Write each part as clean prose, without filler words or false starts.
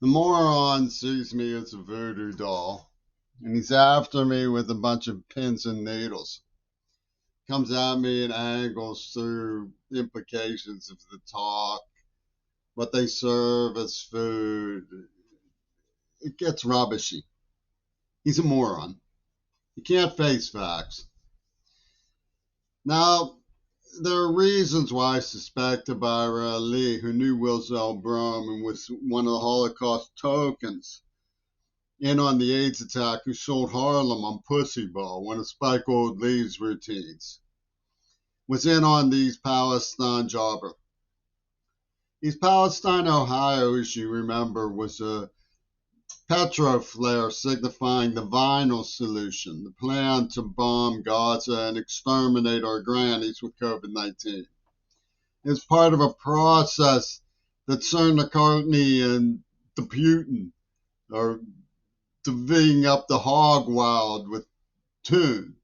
The moron sees me as a voodoo doll, and he's after me with a bunch of pins and needles. Comes at me and angles through implications of the talk, what they serve as food. It gets rubbishy. He's a moron. He can't face facts. Now, there are reasons why I suspect Abira Ali, who knew Wilzel Brom and was one of the Holocaust tokens, in on the AIDS attack, who sold Harlem on Pussy Ball, one of Spike Old Lee's routines, was in on these Palestine jobber. East Palestine, Ohio, as you remember, was a petroflare signifying the vinyl solution, the plan to bomb Gaza and exterminate our grannies with COVID-19. It's part of a process that Sir McCartney and the Putin are divvying up the hog wild with tune.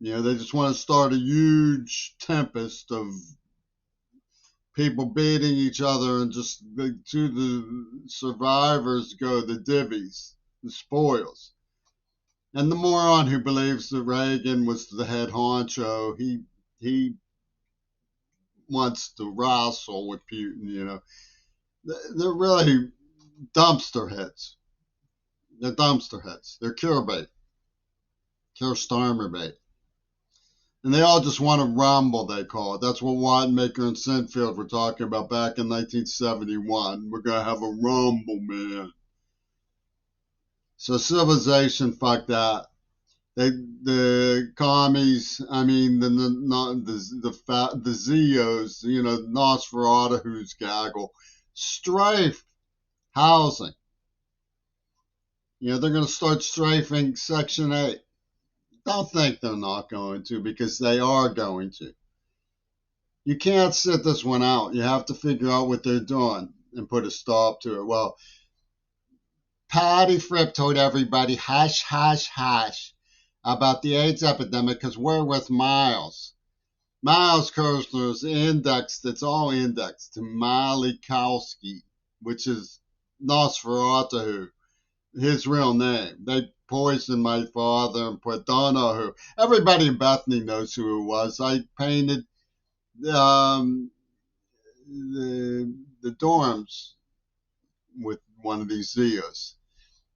They just want to start a huge tempest of people beating each other, and just to the survivors go the divvies, the spoils. And the moron who believes that Reagan was the head honcho, he wants to wrestle with Putin. They're really dumpster heads. They're dumpster heads. They're cure bait, cure starmer bait. And they all just want to rumble, they call it. That's what Wattenmaker and Sinfield were talking about back in 1971. We're going to have a rumble, man. So civilization, fuck that. The commies, I mean, the Zeos, Nosferatu, who's gaggle, strafe housing. They're going to start strafing Section 8. Don't think they're not going to, because they are going to. You can't sit this one out. You have to figure out what they're doing and put a stop to it. Well, Patty Fripp told everybody, hush, hush, hush, about the AIDS epidemic because we're with Miles. Miles Kirshner's indexed, it's all indexed to Malikowski, which is Nosferatu, his real name. They poisoned my father and put don't know who. Everybody in Bethany knows who it was. I painted the dorms with one of these Zeos.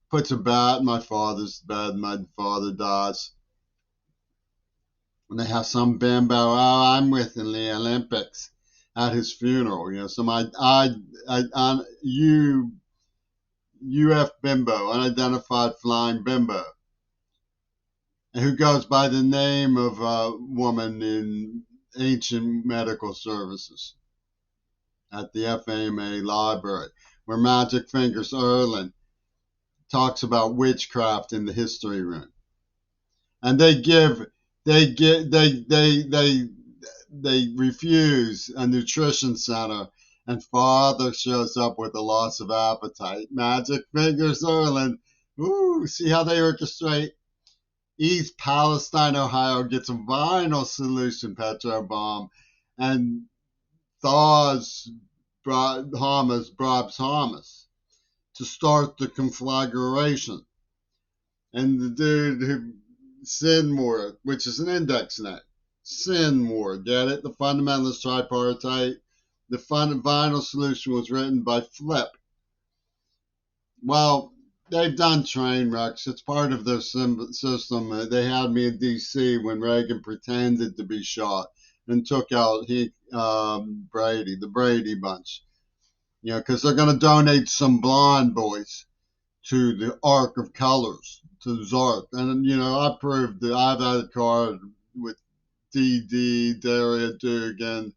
Puts a bat in my father's bed. My father dies. And they have some bimbo. Oh, I'm with in the Olympics at his funeral. Some UF bimbo, unidentified flying bimbo, who goes by the name of a woman in ancient medical services at the FAMA library, where Magic Fingers Erlin talks about witchcraft in the history room. And they refuse a nutrition center, and father shows up with a loss of appetite. Magic Fingers Erlin, see how they orchestrate? East Palestine, Ohio gets a vinyl solution petro bomb and thaws Brob's Hamas to start the conflagration. And the dude who Sinmore, which is an index net, Sinmore, get it? The fundamentalist tripartite. The vinyl solution was written by Flip. Well, they've done train wrecks. It's part of their system. They had me in D.C. when Reagan pretended to be shot and took out Brady, the Brady bunch. Because they're going to donate some blonde boys to the Arc of Colors, to Zark. And, I proved that I've had a card with D.D., Daria Dugan,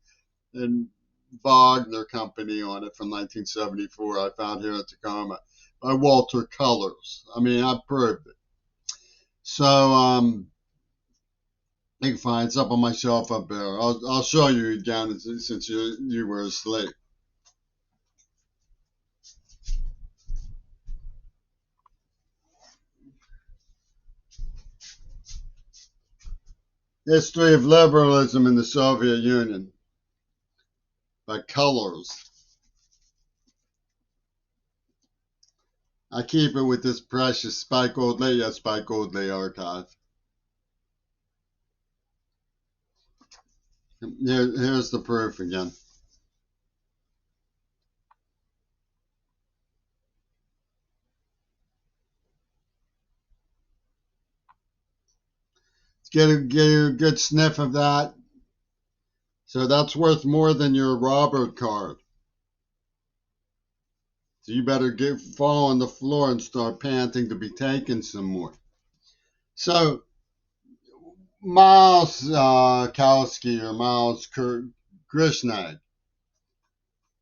and Wagner Company on it from 1974 I found here in Tacoma by Walter Colors. I mean, I proved it. So, you can find it's up on my shelf up there. I'll show you again since you were asleep. History of Liberalism in the Soviet Union by Colors. I keep it with this precious Spike Oldley archive. Here's the proof again. Get a good sniff of that. So that's worth more than your Robert card. So you better fall on the floor and start panting to be taking some more. So Miles Kowski or Miles Krishnag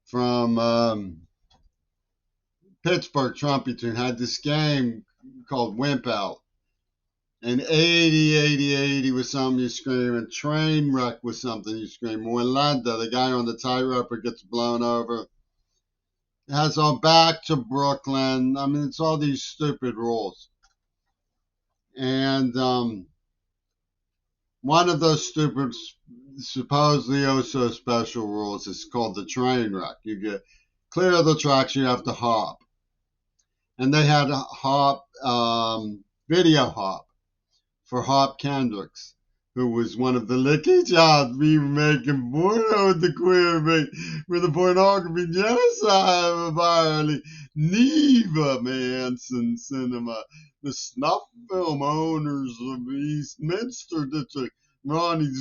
from Pittsburgh Trumpington had this game called Wimp Out. And 80, 80, 80 was something you scream, and train wreck was something you scream. Wallenda, the guy on the tightrope gets blown over. It has all back to Brooklyn. I mean, it's all these stupid rules. And one of those stupid, supposedly oh so special rules is called the train wreck. You get clear of the tracks, you have to hop. And they had a hop, video hop for Hop Kendricks, who was one of the licky jobs we were making porno with the queer bait for the pornography genocide of Ireland. Neva Manson Cinema, the snuff film owners of Eastminster District, Ronnie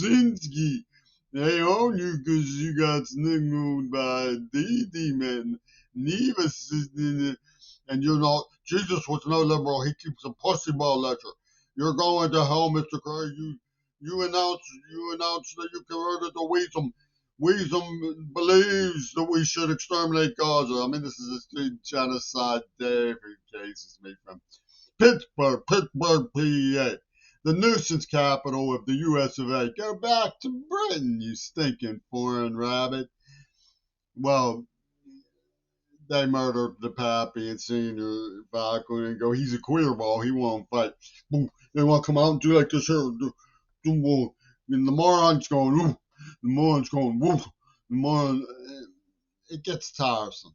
Zinski. They own you because you got sniggled by Dee man. Neva, and you're not. Jesus was no liberal. He keeps a pussy ball lecture. You're going to hell, Mr. Craig. You announced that you converted to Weasum. Weasum believes that we should exterminate Gaza. I mean, this is a street genocide David cases me from Pittsburgh, PA. The nuisance capital of the US of A. Go back to Britain, you stinking foreign rabbit. Well, they murdered the pappy and senior Falcon and go, he's a queer ball, he won't fight. Boom. They want to come out and do like this here. And the moron's going, ooh. The moron's going, woof. The moron, it gets tiresome.